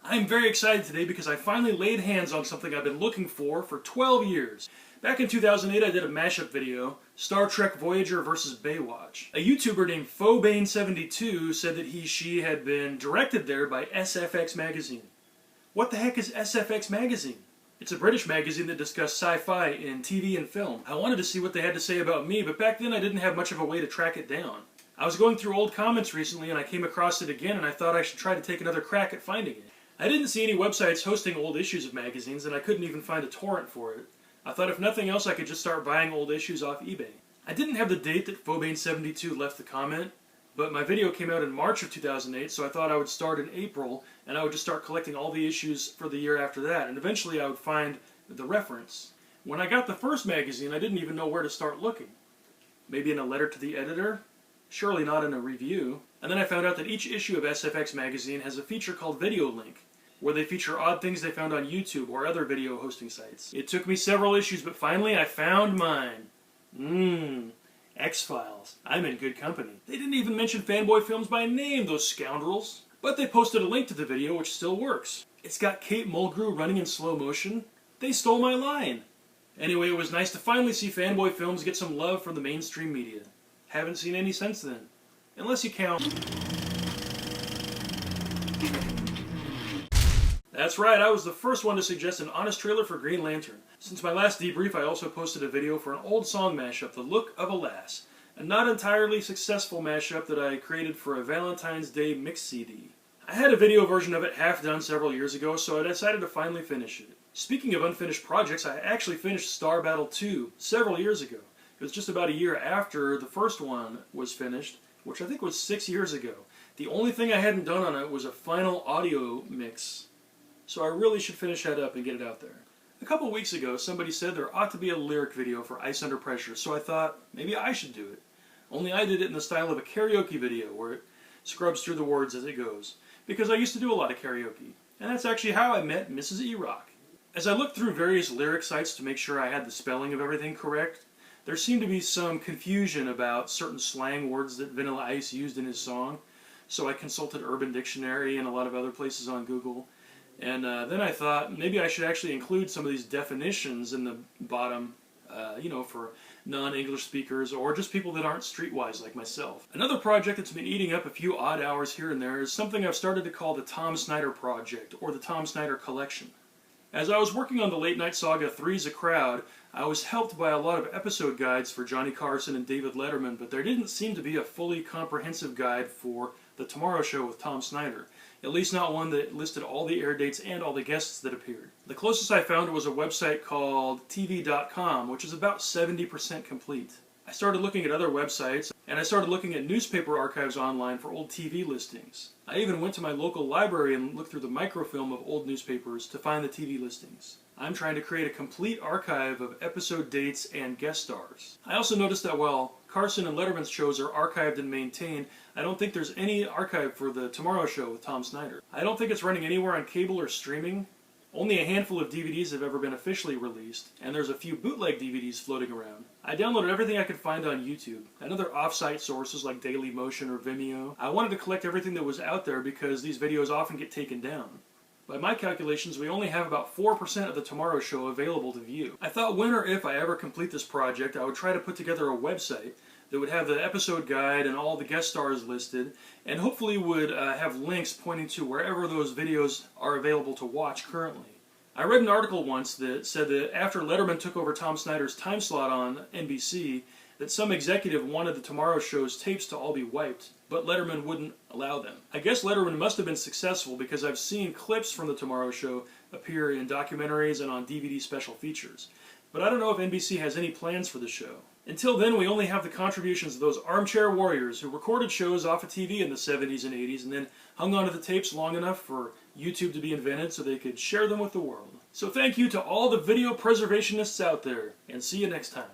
I'm very excited today because I finally laid hands on something I've been looking for 12 years. Back in 2008 I did a mashup video, Star Trek Voyager vs. Baywatch. A YouTuber named Fanboy Films said that she had been directed there by SFX Magazine. What the heck is SFX Magazine? It's a British magazine that discussed sci-fi in TV and film. I wanted to see what they had to say about me, but back then I didn't have much of a way to track it down. I was going through old comments recently and I came across it again and I thought I should try to take another crack at finding it. I didn't see any websites hosting old issues of magazines and I couldn't even find a torrent for it. I thought if nothing else I could just start buying old issues off eBay. I didn't have the date that Fanboy left the comment, but my video came out in March of 2008, so I thought I would start in April and I would just start collecting all the issues for the year after that, and eventually I would find the reference. When I got the first magazine, I didn't even know where to start looking. Maybe in a letter to the editor? Surely not in a review. And then I found out that each issue of SFX Magazine has a feature called Video Link, where they feature odd things they found on YouTube or other video hosting sites. It took me several issues, but finally I found mine. X-Files. I'm in good company. They didn't even mention Fanboy Films by name, those scoundrels. But they posted a link to the video, which still works. It's got Kate Mulgrew running in slow motion. They stole my line. Anyway, it was nice to finally see Fanboy Films get some love from the mainstream media. Haven't seen any since then. Unless you count... That's right, I was the first one to suggest an honest trailer for Green Lantern. Since my last debrief, I also posted a video for an old song mashup, The Look of a Lass. A not entirely successful mashup that I created for a Valentine's Day mix CD. I had a video version of it half done several years ago, so I decided to finally finish it. Speaking of unfinished projects, I actually finished Star Battle 2 several years ago. It was just about a year after the first one was finished, which I think was 6 years ago. The only thing I hadn't done on it was a final audio mix. So I really should finish that up and get it out there. A couple weeks ago, somebody said there ought to be a lyric video for Ice Under Pressure, so I thought maybe I should do it. Only I did it in the style of a karaoke video, where it scrubs through the words as it goes. Because I used to do a lot of karaoke. And that's actually how I met Mrs. E-Rock. As I looked through various lyric sites to make sure I had the spelling of everything correct, there seemed to be some confusion about certain slang words that Vanilla Ice used in his song. So I consulted Urban Dictionary and a lot of other places on Google. And then I thought maybe I should actually include some of these definitions in the bottom, for non-English speakers or just people that aren't streetwise like myself. Another project that's been eating up a few odd hours here and there is something I've started to call the Tom Snyder Project, or the Tom Snyder Collection. As I was working on the late night saga Three's a Crowd, I was helped by a lot of episode guides for Johnny Carson and David Letterman, but there didn't seem to be a fully comprehensive guide for The Tomorrow Show with Tom Snyder. At least not one that listed all the air dates and all the guests that appeared. The closest I found was a website called TV.com, which is about 70% complete. I started looking at other websites, and I started looking at newspaper archives online for old TV listings. I even went to my local library and looked through the microfilm of old newspapers to find the TV listings. I'm trying to create a complete archive of episode dates and guest stars. I also noticed that while Carson and Letterman's shows are archived and maintained, I don't think there's any archive for The Tomorrow Show with Tom Snyder. I don't think it's running anywhere on cable or streaming. Only a handful of DVDs have ever been officially released, and there's a few bootleg DVDs floating around. I downloaded everything I could find on YouTube, and other off-site sources like Dailymotion or Vimeo. I wanted to collect everything that was out there because these videos often get taken down. By my calculations, we only have about 4% of The Tomorrow Show available to view. I thought when or if I ever complete this project, I would try to put together a website that would have the episode guide and all the guest stars listed, and hopefully would have links pointing to wherever those videos are available to watch currently. I read an article once that said that after Letterman took over Tom Snyder's time slot on NBC, that some executive wanted The Tomorrow Show's tapes to all be wiped, but Letterman wouldn't allow them. I guess Letterman must have been successful because I've seen clips from The Tomorrow Show appear in documentaries and on DVD special features. But I don't know if NBC has any plans for the show. Until then, we only have the contributions of those armchair warriors who recorded shows off of TV in the 70s and 80s and then hung onto the tapes long enough for YouTube to be invented so they could share them with the world. So thank you to all the video preservationists out there, and see you next time.